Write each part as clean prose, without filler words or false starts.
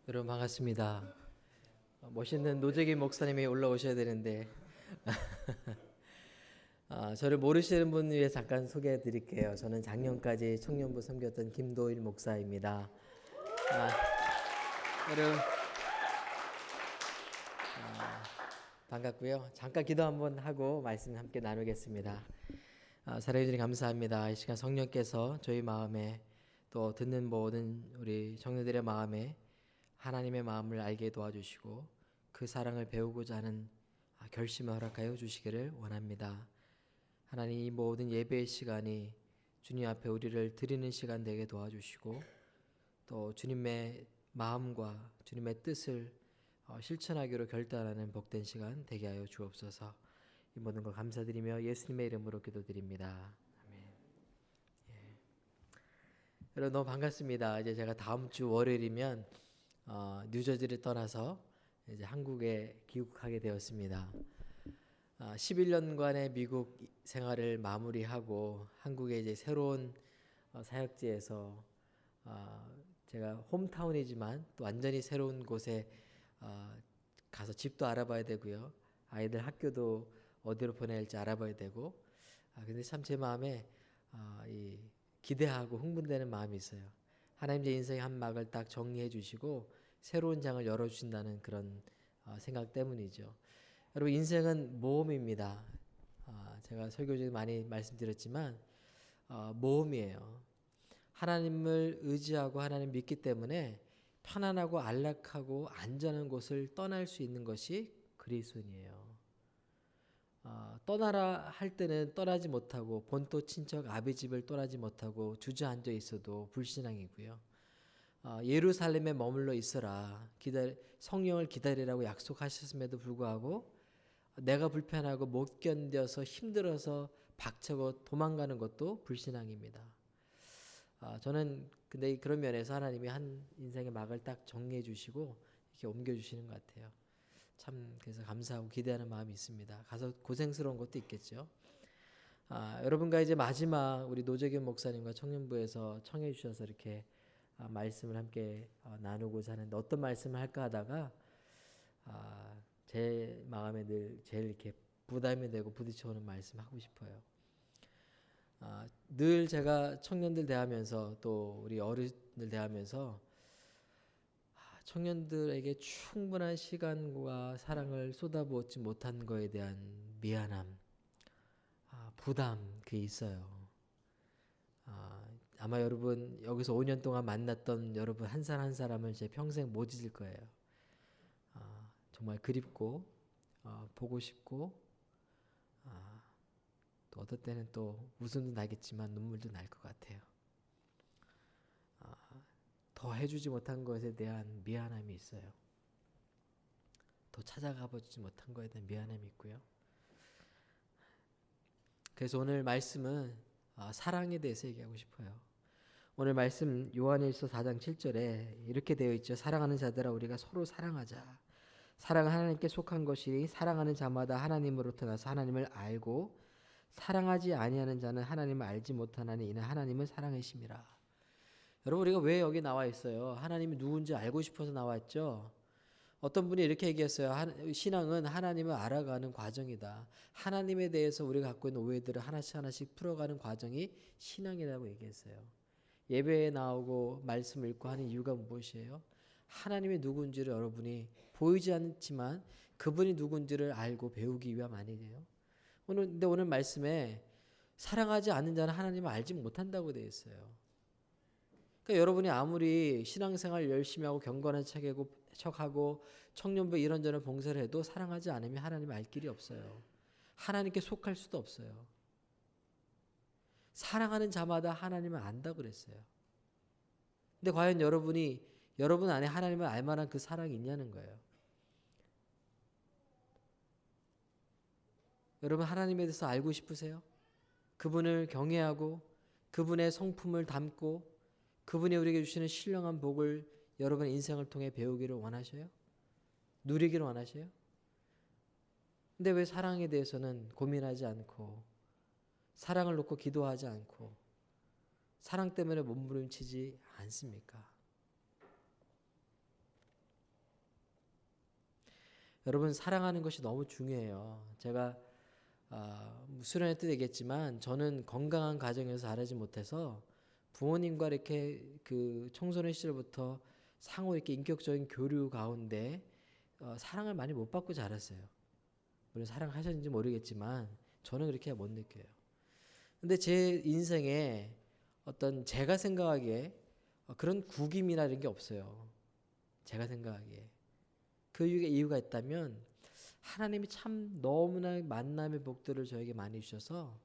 여러분 반갑습니다. 멋있는 노재기 목사님이 올라오셔야 되는데 저를 모르시는 분 위해 잠깐 소개해 드릴게요. 저는 작년까지 청년부 섬겼던 김도일 목사입니다. 여러분 반갑고요. 잠깐 기도 한번 하고 말씀 함께 나누겠습니다. 사랑해 주님 감사합니다. 이 시간 성령께서 저희 마음에 또 듣는 모든 우리 청년들의 마음에 하나님의 마음을 알게 도와주시고 그 사랑을 배우고자 하는 결심을 허락하여 주시기를 원합니다. 하나님, 이 모든 예배의 시간이 주님 앞에 우리를 드리는 시간 되게 도와주시고 또 주님의 마음과 주님의 뜻을 실천하기로 결단하는 복된 시간 되게 하여 주옵소서. 이 모든 걸 감사드리며 예수님의 이름으로 기도드립니다. 아멘. 여러분 너무 반갑습니다. 이제 제가 다음 주 월요일이면 뉴저지를 떠나서 이제 한국에 귀국하게 되었습니다. 11년간의 미국 생활을 마무리하고 한국에 이제 새로운 사역지에서 제가 홈타운이지만 또 완전히 새로운 곳에 가서 집도 알아봐야 되고요. 아이들 학교도 어디로 보내야 할지 알아봐야 되고 근데 참 제 마음에 이 기대하고 흥분되는 마음이 있어요. 하나님 제 인생의 한 막을 딱 정리해 주시고 새로운 장을 열어주신다는 그런 생각 때문이죠. 여러분 인생은 모험입니다. 제가 설교 중에 많이 말씀드렸지만 모험이에요. 하나님을 의지하고 하나님 믿기 때문에 편안하고 안락하고 안전한 곳을 떠날 수 있는 것이 그리스도인이에요. 떠나라 할 때는 떠나지 못하고 본토 친척 아비 집을 떠나지 못하고 주저앉아 있어도 불신앙이고요. 예루살렘에 머물러 있어라 성령을 기다리라고 약속하셨음에도 불구하고 내가 불편하고 못 견뎌서 힘들어서 박차고 도망가는 것도 불신앙입니다. 저는 근데 그런 면에서 하나님이 한 인생의 막을 딱 정리해 주시고 이렇게 옮겨 주시는 것 같아요. 참 그래서 감사하고 기대하는 마음이 있습니다. 가서 고생스러운 것도 있겠죠. 여러분과 이제 마지막 우리 노재균 목사님과 청년부에서 청해 주셔서 이렇게 말씀을 함께 나누고자 하는데 어떤 말씀을 할까 하다가 제 마음에 늘 제일 이렇게 부담이 되고 부딪혀오는 말씀 하고 싶어요. 늘 제가 청년들 대하면서 또 우리 어른들 대하면서 청년들에게 충분한 시간과 사랑을 쏟아부었지 못한 거에 대한 미안함, 부담 그게 있어요. 아마 여러분 여기서 5년 동안 만났던 여러분 한 사람 한 사람을 제 평생 못 잊을 거예요. 정말 그립고 보고 싶고 또 어떨 때는 또 웃음도 나겠지만 눈물도 날 것 같아요. 더 해주지 못한 것에 대한 미안함이 있어요. 더 찾아가 보지 못한 것에 대한 미안함이 있고요. 그래서 오늘 말씀은 사랑에 대해서 얘기하고 싶어요. 오늘 말씀 요한일서 4장 7절에 이렇게 되어 있죠. 사랑하는 자들아 우리가 서로 사랑하자. 사랑은 하나님께 속한 것이니 사랑하는 자마다 하나님으로부터 나서 하나님을 알고 사랑하지 아니하는 자는 하나님을 알지 못하나니 이는 하나님을 사랑하심이라. 여러분 우리가 왜 여기 나와 있어요? 하나님이 누군지 알고 싶어서 나왔죠. 어떤 분이 이렇게 얘기했어요. 신앙은 하나님을 알아가는 과정이다. 하나님에 대해서 우리가 갖고 있는 오해들을 하나씩 하나씩 풀어가는 과정이 신앙이라고 얘기했어요. 예배에 나오고 말씀 읽고 하는 이유가 무엇이에요? 하나님이 누군지를 여러분이 보이지 않지만 그분이 누군지를 알고 배우기 위함 아니에요? 근데 오늘 말씀에 사랑하지 않는 자는 하나님을 알지 못한다고 되어 있어요. 그러니까 여러분이 아무리 신앙생활 열심히 하고 경건한 척하고 청년부 이런저런 봉사를 해도 사랑하지 않으면 하나님을 알 길이 없어요. 하나님께 속할 수도 없어요. 사랑하는 자마다 하나님을 안다고 그랬어요. 근데 과연 여러분 안에 하나님을 알 만한 그 사랑이 있냐는 거예요. 여러분 하나님에 대해서 알고 싶으세요? 그분을 경외하고 그분의 성품을 담고 그분이 우리에게 주시는 신령한 복을 여러분의 인생을 통해 배우기를 원하셔요? 누리기를 원하셔요? 근데 왜 사랑에 대해서는 고민하지 않고 사랑을 놓고 기도하지 않고 사랑 때문에 몸부림치지 않습니까? 여러분 사랑하는 것이 너무 중요해요. 제가 수련회 때 얘기했지만 저는 건강한 가정에서 자라지 못해서 부모님과 이렇게 그 청소년 시절부터 상호 이렇게 인격적인 교류 가운데 사랑을 많이 못 받고 자랐어요. 물론 사랑하셨는지 모르겠지만 저는 그렇게 못 느껴요. 근데 제 인생에 어떤 제가 생각하기에 그런 구김이나 이런 게 없어요. 제가 생각하기에. 그 이유가 있다면 하나님이 참 너무나 만남의 복들을 저에게 많이 주셔서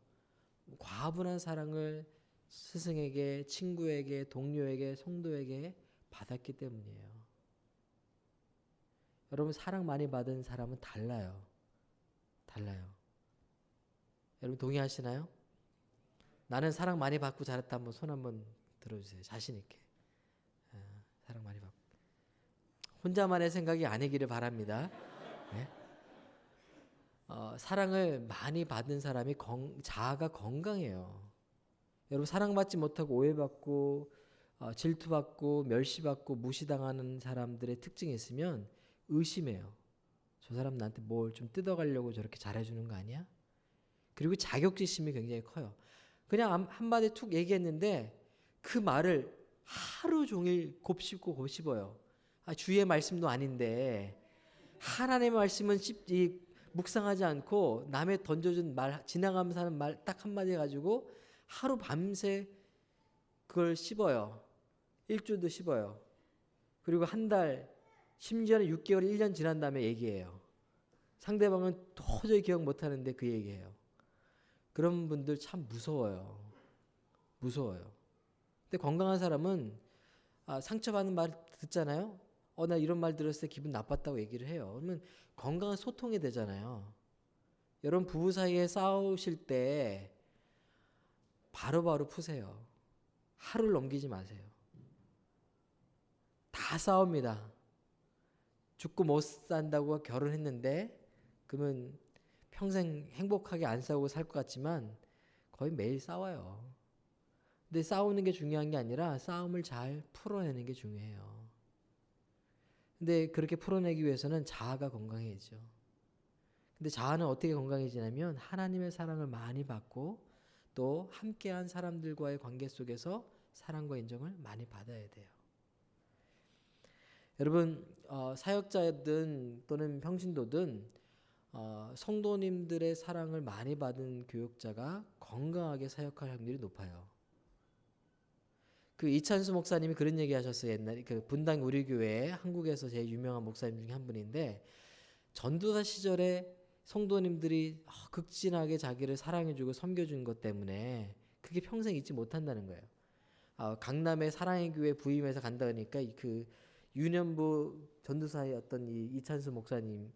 과분한 사랑을 스승에게, 친구에게, 동료에게, 성도에게 받았기 때문이에요. 여러분 사랑 많이 받은 사람은 달라요. 달라요. 여러분 동의하시나요? 나는 사랑 많이 받고 자랐다. 한번 손 한번 들어주세요. 자신 있게. 사랑 많이 받고. 혼자만의 생각이 아니기를 바랍니다. 네? 사랑을 많이 받은 사람이 자아가 건강해요. 여러분 사랑받지 못하고 오해받고 질투받고 멸시받고 무시당하는 사람들의 특징이 있으면 의심해요. 저 사람 나한테 뭘 좀 뜯어가려고 저렇게 잘해주는 거 아니야? 그리고 자격지심이 굉장히 커요. 그냥 한마디 툭 얘기했는데 그 말을 하루 종일 곱씹고 곱씹어요. 주의 말씀도 아닌데 하나님의 말씀은 묵상하지 않고 남의 던져준 말, 지나가면서 하는 말 딱 한마디 해가지고 하루 밤새 그걸 씹어요. 일주일도 씹어요. 그리고 한 달, 심지어는 6개월, 1년 지난 다음에 얘기해요. 상대방은 도저히 기억 못하는데 그 얘기해요. 그런 분들 참 무서워요. 무서워요. 근데 건강한 사람은 상처받는 말 듣잖아요. 나 이런 말 들었을 때 기분 나빴다고 얘기를 해요. 그러면 건강한 소통이 되잖아요. 여러분 부부 사이에 싸우실 때 바로바로 푸세요. 하루를 넘기지 마세요. 다 싸웁니다. 죽고 못 산다고 결혼했는데 그러면 평생 행복하게 안 싸우고 살 것 같지만 거의 매일 싸워요. 근데 싸우는 게 중요한 게 아니라 싸움을 잘 풀어내는 게 중요해요. 근데 그렇게 풀어내기 위해서는 자아가 건강해야죠. 근데 자아는 어떻게 건강해지냐면 하나님의 사랑을 많이 받고 또 함께한 사람들과의 관계 속에서 사랑과 인정을 많이 받아야 돼요. 여러분 사역자든 또는 평신도든 성도님들의 사랑을 많이 받은 교육자가 건강하게 사역할 확률이 높아요. 그 이찬수 목사님이 그런 얘기 하셨어요. 옛날에 그 분당 우리 교회 한국에서 제일 유명한 목사님 중에 한 분인데 전도사 시절에 성도님들이 극진하게 자기를 사랑해주고 섬겨준 것 때문에 그게 평생 잊지 못한다는 거예요. 강남의 사랑의 교회 부임해서 간다 그러니까 그 유년부 전도사의 어떤 이 이찬수 목사님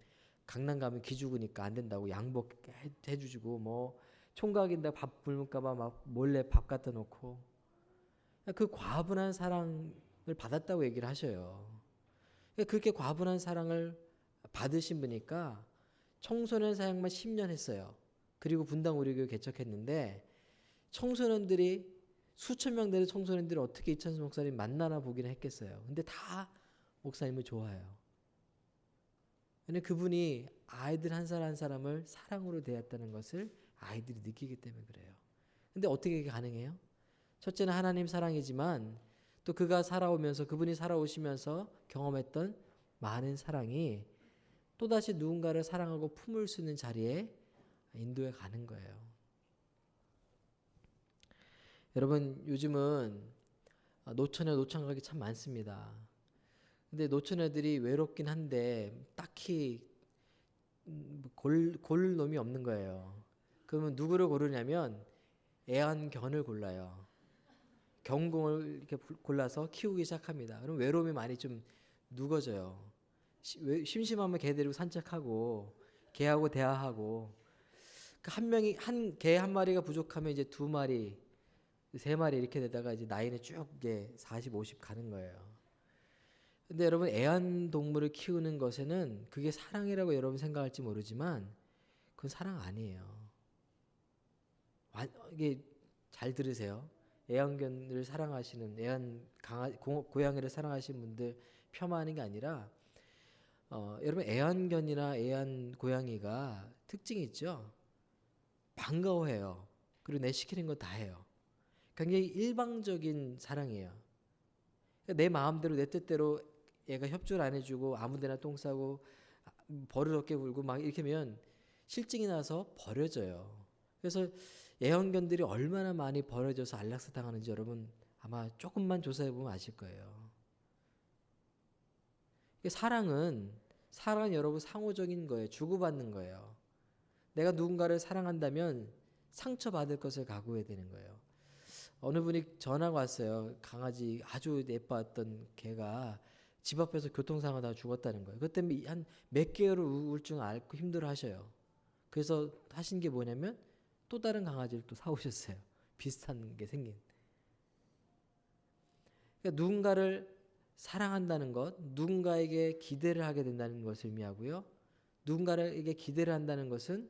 강남 가면 기죽으니까 안 된다고 양복해 주시고 뭐 총각인데 밥 굶을까봐 막 몰래 밥 갖다 놓고 그 과분한 사랑을 받았다고 얘기를 하셔요. 그렇게 과분한 사랑을 받으신 분이니까 청소년 사역만 10년 했어요. 그리고 분당 우리교회 개척했는데 청소년들이 수천 명 되는 청소년들이 어떻게 이찬수 목사님 만나나 보기는 했겠어요. 근데 다 목사님을 좋아해요. 근데 그분이 아이들 한 사람 한 사람을 사랑으로 대했다는 것을 아이들이 느끼기 때문에 그래요. 근데 어떻게 그게 가능해요? 첫째는 하나님 사랑이지만 또 그가 살아오면서 그분이 살아오시면서 경험했던 많은 사랑이 또다시 누군가를 사랑하고 품을 수 있는 자리에 인도해 가는 거예요. 여러분 요즘은 노처녀 노총각이 참 많습니다. 근데 노처녀들이 외롭긴 한데 딱히 고를 놈이 없는 거예요. 그러면 누구를 고르냐면 애완견을 골라요. 경공을 이렇게 골라서 키우기 시작합니다. 그럼 외로움이 많이 좀 누거져요. 심심하면 개 데리고 산책하고 개하고 대화하고 한 명이 한 개 한 마리가 부족하면 이제 두 마리, 세 마리 이렇게 되다가 이제 나이는 쭉 이게 40, 50 가는 거예요. 근데 여러분 애완동물을 키우는 것에는 그게 사랑이라고 여러분 생각할지 모르지만 그건 사랑 아니에요. 이게 잘 들으세요. 애완견을 사랑하시는 고양이를 사랑하시는 분들 폄하하는 게 아니라 여러분 애완견이나 애완고양이가 특징이 있죠. 반가워해요. 그리고 내 시키는 거 다 해요. 굉장히 일방적인 사랑이에요. 그러니까 내 마음대로 내 뜻대로 얘가 협조를 안 해주고 아무데나 똥 싸고 버릇없게 굴고 막 이렇게 하면 실증이 나서 버려져요. 그래서 애완견들이 얼마나 많이 버려져서 안락사 당하는지 여러분 아마 조금만 조사해 보면 아실 거예요. 사랑은 여러분 상호적인 거예요. 주고받는 거예요. 내가 누군가를 사랑한다면 상처받을 것을 각오해야 되는 거예요. 어느 분이 전화가 왔어요. 강아지 아주 예뻐했던 개가 집 앞에서 교통사고가 죽었다는 거예요. 그것 때문에 한 몇 개월을 우울증 앓고 힘들어 하셔요. 그래서 하신 게 뭐냐면 또 다른 강아지를 또 사오셨어요. 비슷한 게 생긴. 그러니까 누군가를 사랑한다는 것, 누군가에게 기대를 하게 된다는 것을 의미하고요. 누군가에게 기대를 한다는 것은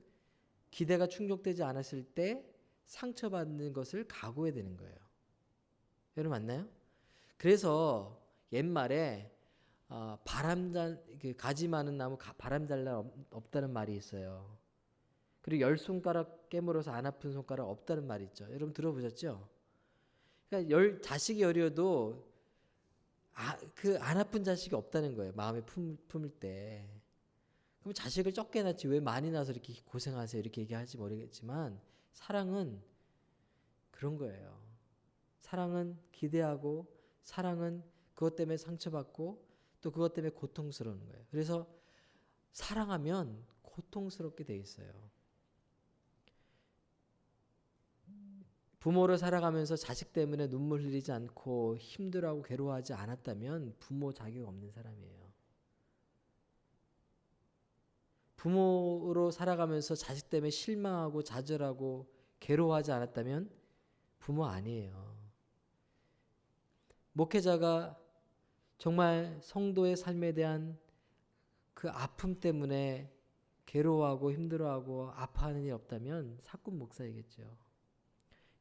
기대가 충족되지 않았을 때 상처받는 것을 각오해야 되는 거예요. 여러분 맞나요? 그래서 옛말에 가지 많은 나무 바람 잘 날 없다는 말이 있어요. 그리고 10손가락 깨물어서 안 아픈 손가락 없다는 말이 있죠. 여러분 들어보셨죠? 그러니까 자식이 어려도 그 안 아픈 자식이 없다는 거예요. 마음에 품을 때. 그럼 자식을 적게 낳지 왜 많이 낳아서 이렇게 고생하세요? 이렇게 얘기할지 모르겠지만 사랑은 그런 거예요. 사랑은 기대하고 사랑은 그것 때문에 상처받고 또 그것 때문에 고통스러운 거예요. 그래서 사랑하면 고통스럽게 돼 있어요. 부모를 살아가면서 자식 때문에 눈물 흘리지 않고 힘들어하고 괴로워하지 않았다면 부모 자격 없는 사람이에요. 부모로 살아가면서 자식 때문에 실망하고 좌절하고 괴로워하지 않았다면 부모 아니에요. 목회자가 정말 성도의 삶에 대한 그 아픔 때문에 괴로워하고 힘들어하고 아파하는 일이 없다면 사꾼 목사이겠죠.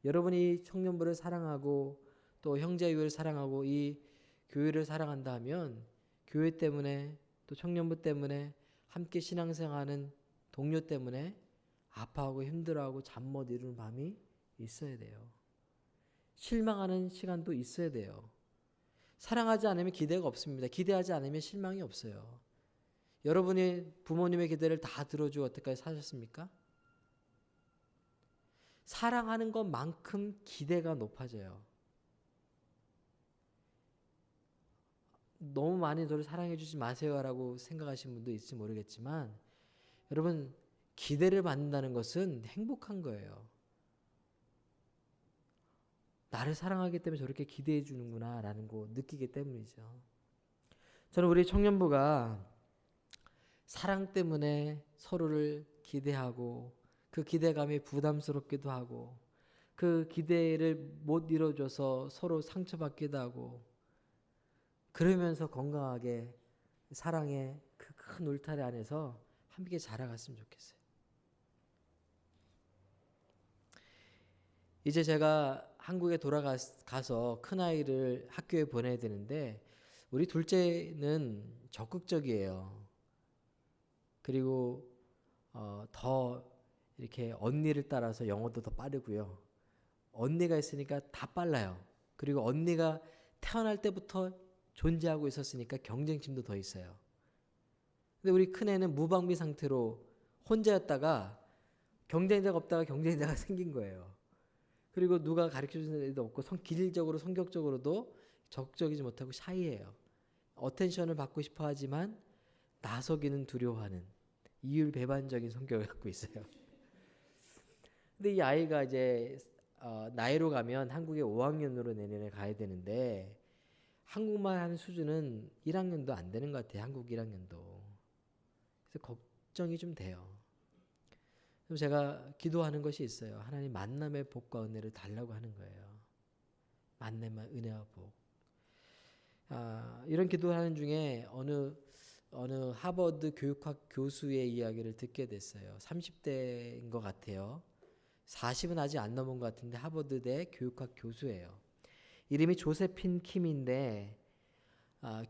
여러분이 청년부를 사랑하고 또 형제교회를 사랑하고 이 교회를 사랑한다 하면 교회 때문에 또 청년부 때문에 함께 신앙생활하는 동료 때문에 아파하고 힘들어하고 잠 못 이루는 밤이 있어야 돼요. 실망하는 시간도 있어야 돼요. 사랑하지 않으면 기대가 없습니다. 기대하지 않으면 실망이 없어요. 여러분이 부모님의 기대를 다 들어주고 어떻게까지 사셨습니까? 사랑하는 것만큼 기대가 높아져요. 너무 많이 저를 사랑해 주지 마세요라고 생각하시는 분도 있을지 모르겠지만 여러분 기대를 받는다는 것은 행복한 거예요. 나를 사랑하기 때문에 저렇게 기대해 주는구나 라는 거 느끼기 때문이죠. 저는 우리 청년부가 사랑 때문에 서로를 기대하고 그 기대감이 부담스럽기도 하고 그 기대를 못 이뤄줘서 서로 상처받기도 하고 그러면서 건강하게 사랑의 그 큰 울타리 안에서 함께 자라갔으면 좋겠어요. 이제 제가 한국에 돌아가서 큰아이를 학교에 보내야 되는데 우리 둘째는 적극적이에요. 그리고 더 이렇게 언니를 따라서 영어도 더 빠르고요. 언니가 있으니까 다 빨라요. 그리고 언니가 태어날 때부터 존재하고 있었으니까 경쟁심도 더 있어요. 근데 우리 큰애는 무방비 상태로 혼자였다가 경쟁자가 없다가 경쟁자가 생긴 거예요. 그리고 누가 가르쳐주는 애도 없고 기질적으로 성격적으로도 적극적이지 못하고 샤이해요. 어텐션을 받고 싶어 하지만 나서기는 두려워하는 이율배반적인 성격을 갖고 있어요. 근데 이 아이가 이제 나이로 가면 한국에 5학년으로 내년에 가야 되는데 한국말 하는 수준은 1학년도 안 되는 것 같아요. 한국 1학년도. 그래서 걱정이 좀 돼요. 그럼 제가 기도하는 것이 있어요. 하나님 만남의 복과 은혜를 달라고 하는 거예요. 만남의 은혜와 복. 이런 기도를 하는 중에 어느 하버드 교육학 교수의 이야기를 듣게 됐어요. 30대인 것 같아요. 40은 아직 안 넘은 것 같은데 하버드대 교육학 교수예요. 이름이 조세핀 킴인데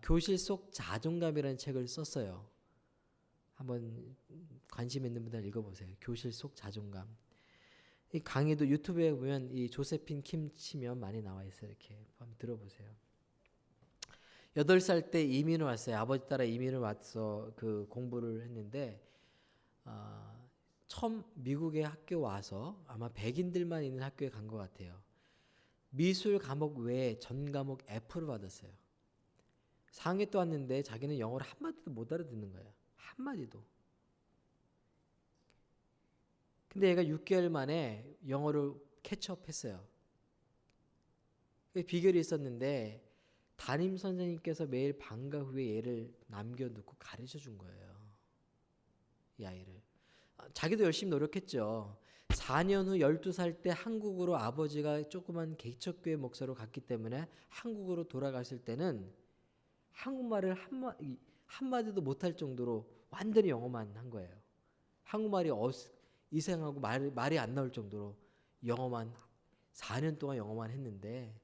교실 속 자존감이라는 책을 썼어요. 한번 관심 있는 분들 읽어보세요. 교실 속 자존감. 이 강의도 유튜브에 보면 이 조세핀 킴 치면 많이 나와 있어요. 이렇게 한번 들어보세요. 8살 때 이민을 왔어요. 아버지 따라 이민을 와서 그 공부를 했는데 처음 미국에 학교 와서 아마 백인들만 있는 학교에 간 것 같아요. 미술 과목 외에 전 과목 F를 받았어요. 4학년 또 왔는데 자기는 영어를 한마디도 못 알아듣는 거예요. 한마디도. 근데 얘가 6개월 만에 영어를 캐치업했어요. 비결이 있었는데 담임 선생님께서 매일 방과 후에 얘를 남겨놓고 가르쳐 준 거예요. 이 아이를. 자기도 열심히 노력했죠. 4년 후 12살 때 한국으로 아버지가 조그만 개척교회 목사로 갔기 때문에 한국으로 돌아갔을 때는 한국말을 한마디도 못할 정도로 완전히 영어만 한 거예요. 한국말이 이상하고 말이 안 나올 정도로 영어만 4년 동안 영어만 했는데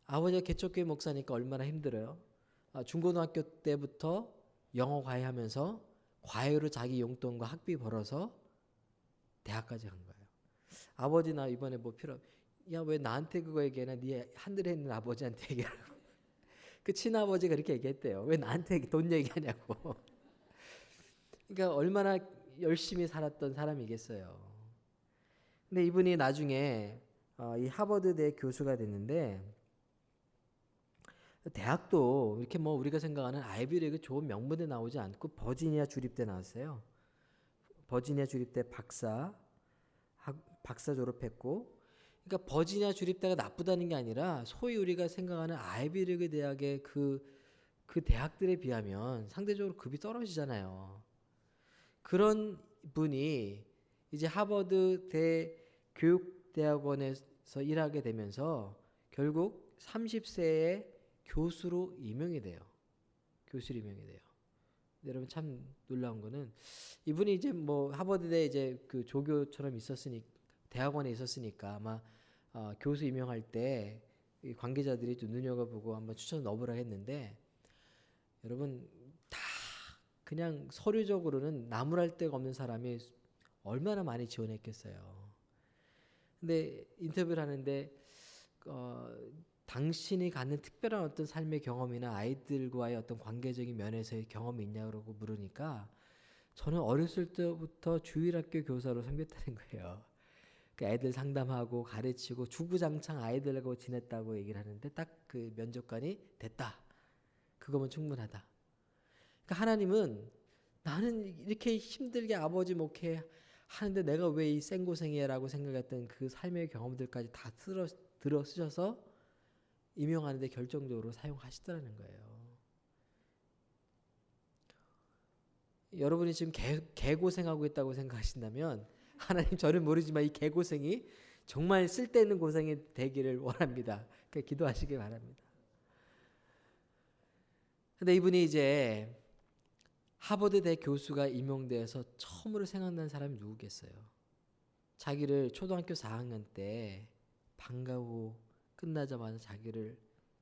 아버지가 개척교회 목사니까 얼마나 힘들어요. 중고등학교 때부터 영어 과외하면서 과외로 자기 용돈과 학비 벌어서 대학까지 간 거예요. 아버지 나 이번에 뭐 야 왜 나한테 그거 얘기하나 네 하늘에 있는 아버지한테 얘기하라고. 그 친아버지가 그렇게 얘기했대요. 왜 나한테 돈 얘기하냐고. 그러니까 얼마나 열심히 살았던 사람이겠어요. 근데 이분이 나중에 이 하버드대 교수가 됐는데 대학도 이렇게 뭐 우리가 생각하는 아이비리그 좋은 명문대 나오지 않고 버지니아 주립대 나왔어요. 버지니아 주립대 박사 졸업했고, 그러니까 버지니아 주립대가 나쁘다는 게 아니라 소위 우리가 생각하는 아이비리그 대학의 그 대학들에 비하면 상대적으로 급이 떨어지잖아요. 그런 분이 이제 하버드 교육대학원에서 일하게 되면서 결국 30세에 교수로 임명이 돼요. 교수로 임명이 돼요. 여러분 참 놀라운 거는 이분이 이제 뭐 하버드대 이제 그 조교처럼 대학원에 있었으니까 아마 교수 임명할 때 관계자들이 좀 눈여겨보고 한번 추천 넣어보라 했는데 여러분 다 그냥 서류적으로는 나무랄 데가 없는 사람이 얼마나 많이 지원했겠어요. 근데 인터뷰를 하는데 당신이 갖는 특별한 어떤 삶의 경험이나 아이들과의 어떤 관계적인 면에서의 경험이 있냐고 물으니까 저는 어렸을 때부터 주일학교 교사로 섬겼다는 거예요. 그 애들 상담하고 가르치고 주구장창 아이들하고 지냈다고 얘기를 하는데 딱 그 면접관이 됐다. 그거면 충분하다. 그러니까 하나님은 나는 이렇게 힘들게 아버지 목회 하는데 내가 왜 이 생고생이야라고 생각했던 그 삶의 경험들까지 다 들어 쓰셔서 임용하는데 결정적으로 사용하시더라는 거예요. 여러분이 지금 개고생하고 있다고 생각하신다면 하나님 저는 모르지만 이 개고생이 정말 쓸데있는 고생이 되기를 원합니다. 그러니까 기도하시길 바랍니다. 근데 이분이 이제 하버드대 교수가 임용돼서 처음으로 생각난 사람이 누구겠어요? 자기를 초등학교 4학년 때 방과 후 끝나자마자 자기를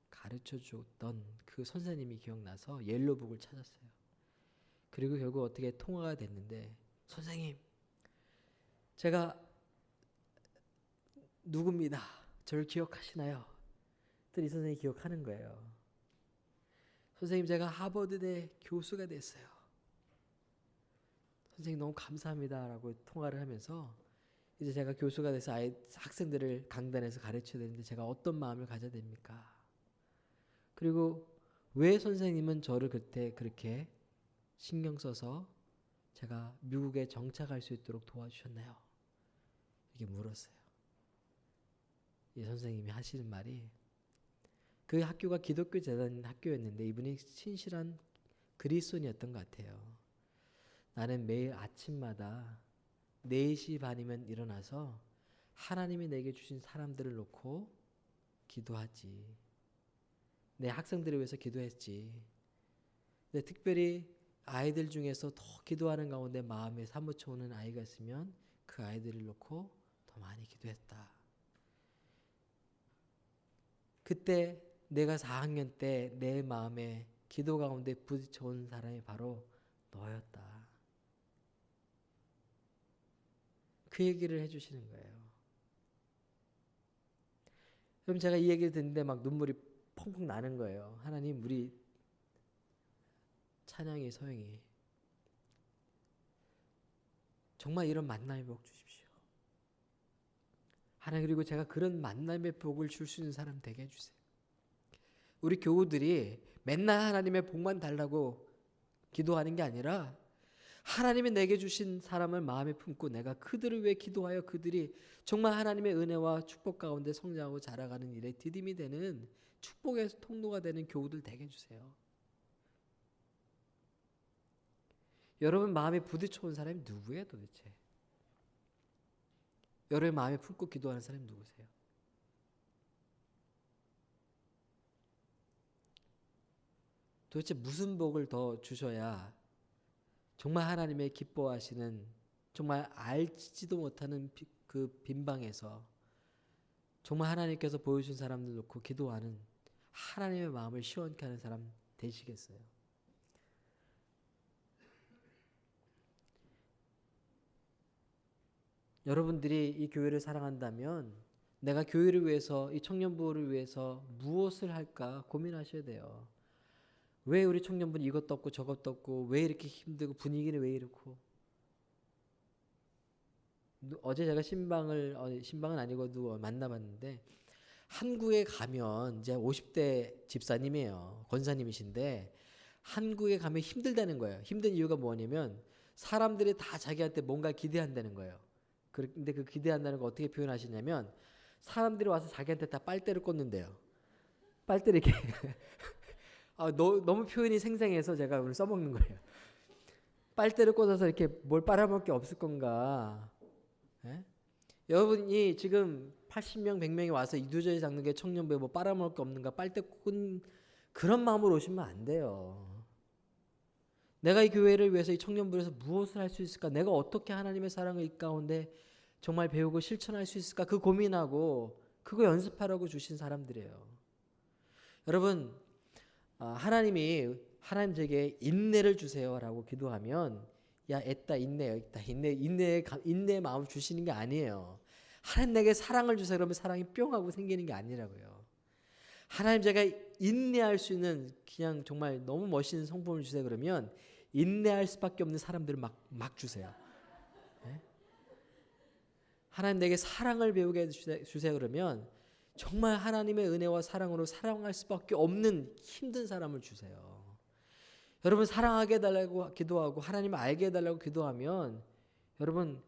가르쳐 줬던 그 선생님이 기억나서 옐로북을 찾았어요. 그리고 결국 어떻게 통화가 됐는데 선생님 제가 누굽니다. 저를 기억하시나요? 그랬더니 선생님이 기억하는 거예요. 선생님 제가 하버드대 교수가 됐어요. 선생님 너무 감사합니다 라고 통화를 하면서 이제 제가 교수가 돼서 학생들을 강단에서 가르쳐야 되는데 제가 어떤 마음을 가져야 됩니까? 그리고 왜 선생님은 저를 그때 그렇게 신경 써서 제가 미국에 정착할 수 있도록 도와주셨나요? 이렇게 물었어요. 이 선생님이 하시는 말이 그 학교가 기독교 재단 학교였는데 이분이 신실한 그리스도인이었던 것 같아요. 나는 매일 아침마다 4시 반이면 일어나서 하나님이 내게 주신 사람들을 놓고 기도하지. 내 학생들을 위해서 기도했지. 근데 특별히 아이들 중에서 더 기도하는 가운데 마음에 사무쳐 오는 아이가 있으면 그 아이들을 놓고 더 많이 기도했다. 그때 내가 4학년 때 내 마음에 기도 가운데 부딪혀 온 사람이 바로 너였다. 그 얘기를 해주시는 거예요. 그럼 제가 이 얘기를 듣는데 막 눈물이 펑펑 나는 거예요. 하나님, 우리 찬양이, 소영이 정말 이런 만남의 복 주십시오. 하나님, 그리고 제가 그런 만남의 복을 줄 수 있는 사람 되게 해주세요. 우리 교우들이 맨날 하나님의 복만 달라고 기도하는 게 아니라 하나님이 내게 주신 사람을 마음에 품고 내가 그들을 위해 기도하여 그들이 정말 하나님의 은혜와 축복 가운데 성장하고 자라가는 일에 디딤이 되는 축복의 통로가 되는 교우들 되게 해주세요. 여러분 마음에 부딪혀온 사람이 누구예요 도대체? 여러분 마음에 품고 기도하는 사람이 누구세요? 도대체 무슨 복을 더 주셔야 정말 하나님의 기뻐하시는, 정말 알지도 못하는 그 빈방에서 정말 하나님께서 보여준 사람들 놓고 기도하는 하나님의 마음을 시원케 하는 사람 되시겠어요? 여러분들이 이 교회를 사랑한다면 내가 교회를 위해서, 이 청년부를 위해서 무엇을 할까 고민하셔야 돼요. 왜 우리 청년부는 이것도 없고 저것도 없고 왜 이렇게 힘들고 분위기는 왜 이렇고. 어제 제가 신방은 아니고 누구 만나봤는데 한국에 가면 이제 50대 집사님이에요. 권사님이신데 한국에 가면 힘들다는 거예요. 힘든 이유가 뭐냐면 사람들이 다 자기한테 뭔가 기대한다는 거예요. 근데 그 기대한다는 거 어떻게 표현하시냐면 사람들이 와서 자기한테 다 빨대를 꽂는데요. 빨대를 이렇게 너무 표현이 생생해서 제가 오늘 써먹는 거예요. 빨대를 꽂아서 이렇게 뭘 빨아먹을 게 없을 건가. 예? 여러분이 지금 80명 100명이 와서 이두저이 잡는 게 청년부에 뭐 빨아먹을 게 없는가, 빨대 꽂은 그런 마음으로 오시면 안 돼요. 내가 이 교회를 위해서 이 청년부에서 무엇을 할 수 있을까, 내가 어떻게 하나님의 사랑을 이 가운데 정말 배우고 실천할 수 있을까, 그 고민하고 그거 연습하라고 주신 사람들이에요. 여러분 하나님이 제게 인내를 주세요라고 기도하면 야 애따 인내 있다 인내의 마음을 주시는 게 아니에요. 하나님 내게 사랑을 주세요 그러면 사랑이 뿅 하고 생기는 게 아니라고요. 하나님 제가 인내할 수 있는 그냥 정말 너무 멋있는 성품을 주세요 그러면 인내할 수밖에 없는 사람들을 막 주세요. 네? 하나님 내게 사랑을 배우게 주세요 그러면 정말 하나님의 은혜와 사랑으로 사랑할 수밖에 없는 힘든 사람을 주세요. 여러분 사랑하게 해달라고 기도하고 하나님을 알게 해달라고 기도하면 여러분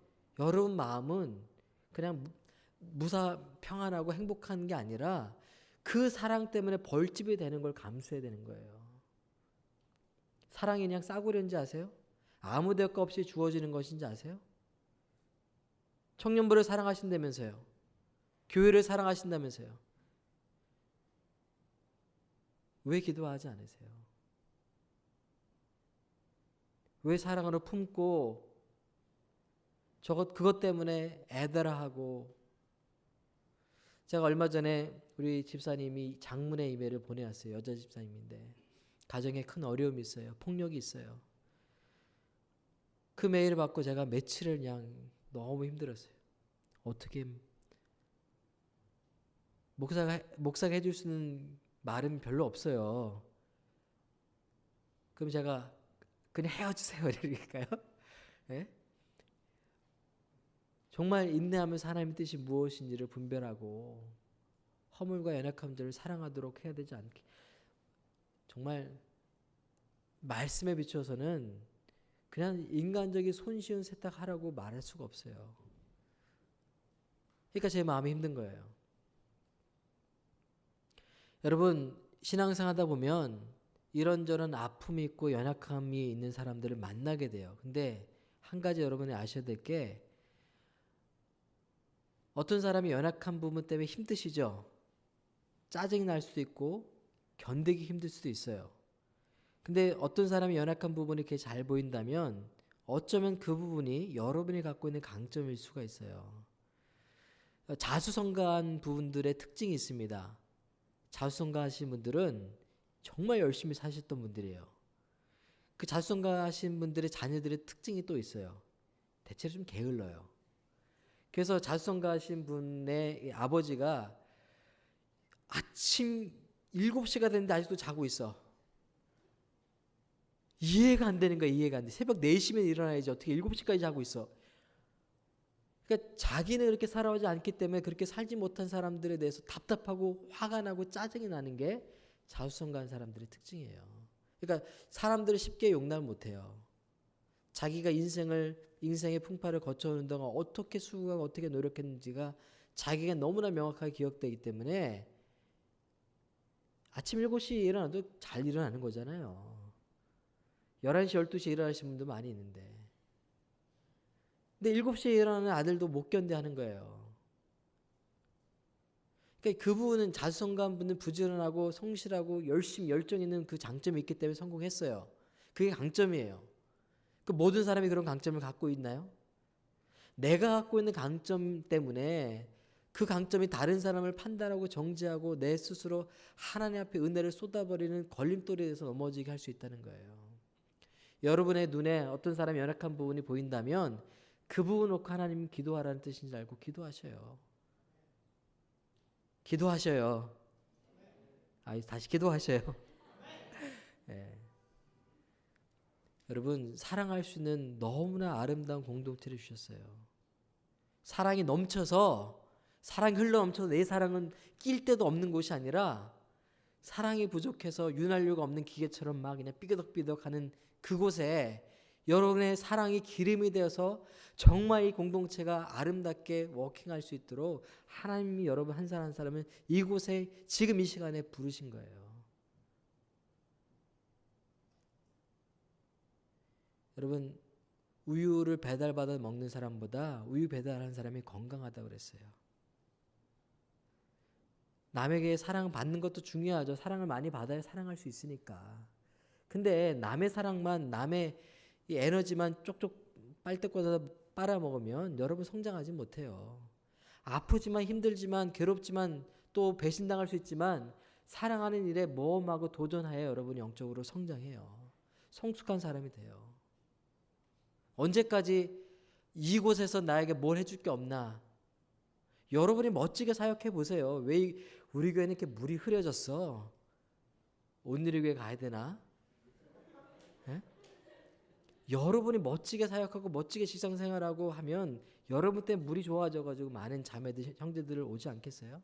마음은 그냥 무사 평안하고 행복한 게 아니라 그 사랑 때문에 벌집이 되는 걸 감수해야 되는 거예요. 사랑이 그냥 싸구려인지 아세요? 아무 대가 없이 주어지는 것인지 아세요? 청년부를 사랑하신다면서요. 교회를 사랑하신다면서요. 왜 기도하지 않으세요? 왜 사랑으로 품고 그것 때문에 애달아하고. 제가 얼마 전에 우리 집사님이 장문의 이메일을 보내왔어요. 여자 집사님인데 가정에 큰 어려움이 있어요. 폭력이 있어요. 그 메일을 받고 제가 며칠을 그냥 너무 힘들었어요. 어떻게 목사가 해줄 수 있는 말은 별로 없어요. 그럼 제가 그냥 헤어지세요 이럴까요? 네? 정말 인내하면서 하나님의 뜻이 무엇인지를 분별하고 허물과 연약함들을 사랑하도록 해야 되지 않게. 정말 말씀에 비춰서는 그냥 인간적인 손쉬운 세탁하라고 말할 수가 없어요. 그러니까 제 마음이 힘든 거예요. 여러분 신앙생활 하다 보면 이런저런 아픔이 있고 연약함이 있는 사람들을 만나게 돼요. 근데 한 가지 여러분이 아셔야 될 게 어떤 사람이 연약한 부분 때문에 힘드시죠? 짜증이 날 수도 있고 견디기 힘들 수도 있어요. 근데 어떤 사람이 연약한 부분이 이렇게 잘 보인다면 어쩌면 그 부분이 여러분이 갖고 있는 강점일 수가 있어요. 자수성가한 부분들의 특징이 있습니다. 자수성가하신 분들은 정말 열심히 사셨던 분들이에요. 그 자수성가하신 분들의 자녀들의 특징이 또 있어요. 대체로 좀 게을러요. 그래서 자수성가하신 분의 아버지가 아침 7시가 됐는데 아직도 자고 있어. 이해가 안 되는 거야. 이해가 안 돼. 새벽 4시면 일어나야지. 어떻게 7시까지 자고 있어. 그러니까 자기는 그렇게 살아오지 않기 때문에 그렇게 살지 못한 사람들에 대해서 답답하고 화가 나고 짜증이 나는 게 자수성가한 사람들의 특징이에요. 그러니까 사람들을 쉽게 용납을 못해요. 자기가 인생의 풍파를 거쳐오는 동안 어떻게 수고하고 어떻게 노력했는지가 자기가 너무나 명확하게 기억되기 때문에 아침 7시에 일어나도 잘 일어나는 거잖아요. 11시, 12시에 일어나시는 분도 많이 있는데. 근데 7시에 일어나는 아들도 못 견뎌하는 거예요. 그러니까 그 부분은 자수성가한 분은 부지런하고 성실하고 열심히 열정 있는 그 장점이 있기 때문에 성공했어요. 그게 강점이에요. 그 모든 사람이 그런 강점을 갖고 있나요? 내가 갖고 있는 강점 때문에 그 강점이 다른 사람을 판단하고 정죄하고 내 스스로 하나님 앞에 은혜를 쏟아버리는 걸림돌에 대해서 넘어지게 할 수 있다는 거예요. 여러분의 눈에 어떤 사람의 연약한 부분이 보인다면 그 부분 놓고 하나님 기도하라는 뜻인 줄 알고 기도하셔요. 기도하셔요. 다시 기도하셔요. 네. 여러분, 사랑할 수 있는 너무나 아름다운 공동체를 주셨어요. 사랑이 넘쳐서, 사랑이 흘러넘쳐서 내 사랑은 낄 데도 없는 곳이 아니라 사랑이 부족해서 윤활유가 없는 기계처럼 막 그냥 삐그덕삐그덕 하는 그곳에 여러분의 사랑이 기름이 되어서 정말 이 공동체가 아름답게 워킹할 수 있도록 하나님이 여러분 한 사람 한 사람은 이곳에 지금 이 시간에 부르신 거예요. 여러분, 우유를 배달받아 먹는 사람보다 우유 배달하는 사람이 건강하다고 그랬어요. 남에게 사랑받는 것도 중요하죠. 사랑을 많이 받아야 사랑할 수 있으니까. 근데 남의 사랑만, 남의 이 에너지만 쪽쪽 빨대 꽂아서 빨아먹으면 여러분 성장하지 못해요. 아프지만 힘들지만 괴롭지만 또 배신당할 수 있지만 사랑하는 일에 모험하고 도전하여 여러분이 영적으로 성장해요. 성숙한 사람이 돼요. 언제까지 이곳에서 나에게 뭘 해줄 게 없나? 여러분이 멋지게 사역해 보세요. 왜 우리 교회는 이렇게 물이 흐려졌어? 온누리 교회 가야 되나? 네? 여러분이 멋지게 사역하고 멋지게 시상생활하고 하면 여러분 때문에 물이 좋아져가지고 많은 자매들 형제들을 오지 않겠어요?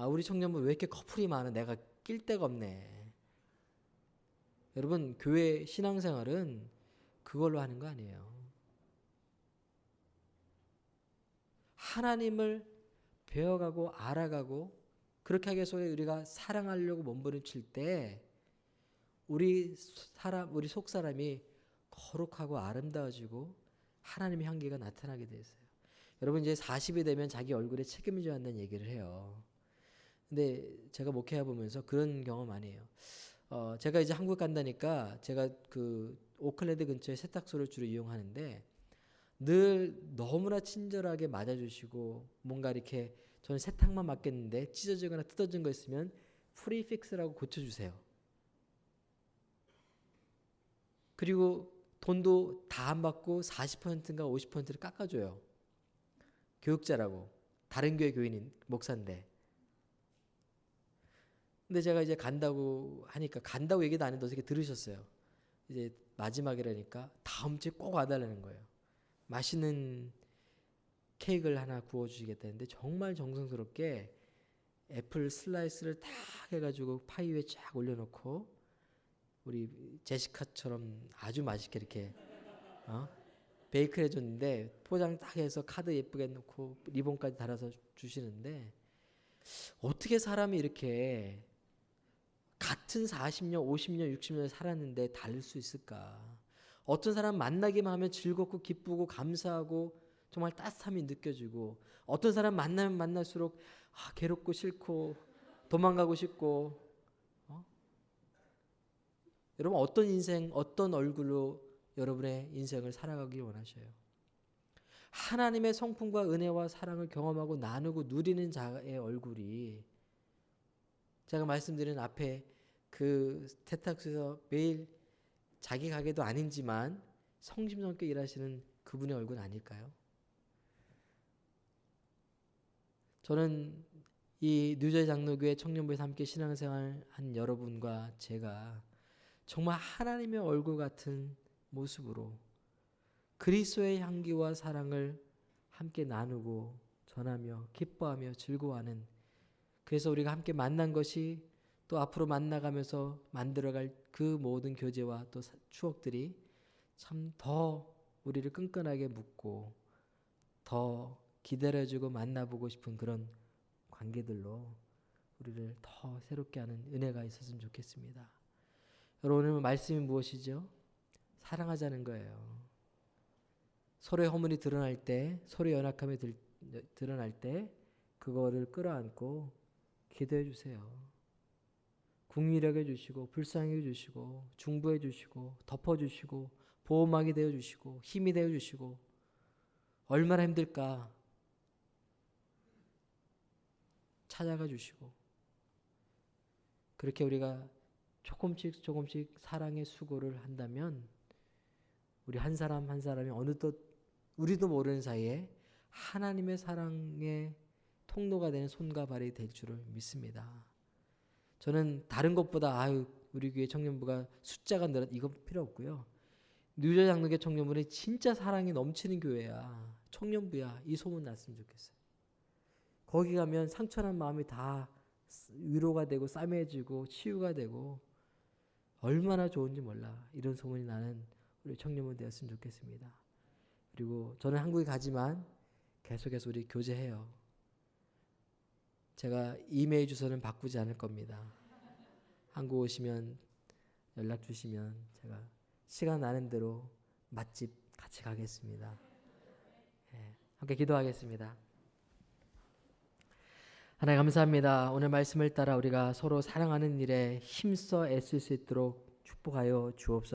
우리 청년분 왜 이렇게 커플이 많아? 내가 낄 데가 없네. 여러분 교회 신앙생활은 그걸로 하는 거 아니에요. 하나님을 배워가고 알아가고 그렇게 하기 위해서 우리가 사랑하려고 몸부림칠 때 우리 속 사람이 거룩하고 아름다워지고 하나님의 향기가 나타나게 되었어요. 여러분 이제 40이 되면 자기 얼굴에 책임을 져야 한다는 얘기를 해요. 근데 제가 목회해 보면서 그런 경험 많이 해요. 제가 이제 한국 간다니까 제가 그 오클랜드 근처에 세탁소를 주로 이용하는데 늘 너무나 친절하게 맞아주시고 뭔가 이렇게 저는 세탁만 맡겼는데 찢어지거나 뜯어진 거 있으면 프리픽스라고 고쳐주세요. 그리고 돈도 다 안 받고 40%인가 50%를 깎아줘요. 교육자라고. 다른 교회 교인인 목사인데. 근데 제가 이제 간다고 하니까 간다고 얘기도 안 했는데 어떻게 들으셨어요. 이제 마지막이라니까 다음 주에 꼭 와달라는 거예요. 맛있는 케이크를 하나 구워주시겠다는데 정말 정성스럽게 애플 슬라이스를 딱 해가지고 파이 위에 쫙 올려놓고 우리 제시카처럼 아주 맛있게 이렇게 베이크를 해줬는데 포장 딱 해서 카드 예쁘게 넣고 리본까지 달아서 주시는데 어떻게 사람이 이렇게 같은 40년, 50년, 60년 살았는데 다를 수 있을까? 어떤 사람 만나기만 하면 즐겁고 기쁘고 감사하고 정말 따뜻함이 느껴지고 어떤 사람 만나면 만날수록 괴롭고 싫고 도망가고 싶고 여러분 어떤 인생, 어떤 얼굴로 여러분의 인생을 살아가길 원하셔요? 하나님의 성품과 은혜와 사랑을 경험하고 나누고 누리는 자의 얼굴이 제가 말씀드린 앞에 그 세탁소에서 매일 자기 가게도 아니지만 성심성의껏 일하시는 그분의 얼굴 아닐까요? 저는 이 뉴저지 장로교회 청년부에서 함께 신앙생활 한 여러분과 제가 정말 하나님의 얼굴 같은 모습으로 그리스도의 향기와 사랑을 함께 나누고 전하며 기뻐하며 즐거워하는, 그래서 우리가 함께 만난 것이 또 앞으로 만나가면서 만들어갈 그 모든 교제와 또 추억들이 참 더 우리를 끈끈하게 묶고 더 기다려주고 만나보고 싶은 그런 관계들로 우리를 더 새롭게 하는 은혜가 있었으면 좋겠습니다. 여러분, 오늘 말씀이 무엇이죠? 사랑하자는 거예요. 서로의 허물이 드러날 때, 서로의 연약함이 드러날 때 그거를 끌어안고 기도해 주세요. 국리력해 주시고 불쌍해 주시고 중보해 주시고 덮어 주시고 보호막이 되어 주시고 힘이 되어 주시고, 얼마나 힘들까 찾아가 주시고, 그렇게 우리가 조금씩 사랑의 수고를 한다면 우리 한 사람 한 사람이 어느덧 우리도 모르는 사이에 하나님의 사랑의 통로가 되는 손과 발이 될 줄을 믿습니다. 저는 다른 것보다 우리 교회 청년부가 숫자가 늘었 이거 필요 없고요. 뉴저지 장로교회 청년부는 진짜 사랑이 넘치는 교회야, 청년부야, 이 소문 났으면 좋겠어요. 거기 가면 상처난 마음이 다 위로가 되고 싸매지고 치유가 되고 얼마나 좋은지 몰라. 이런 소문이 나는 우리 청년부 되었으면 좋겠습니다. 그리고 저는 한국에 가지만 계속해서 우리 교제해요. 제가 이메일 주소는 바꾸지 않을 겁니다. 한국 오시면 연락 주시면 제가 시간 나는 대로 맛집 같이 가겠습니다. 함께 기도하겠습니다. 하나님 감사합니다. 오늘 말씀을 따라 우리가 서로 사랑하는 일에 힘써 애쓸 수 있도록 축복하여 주옵소서.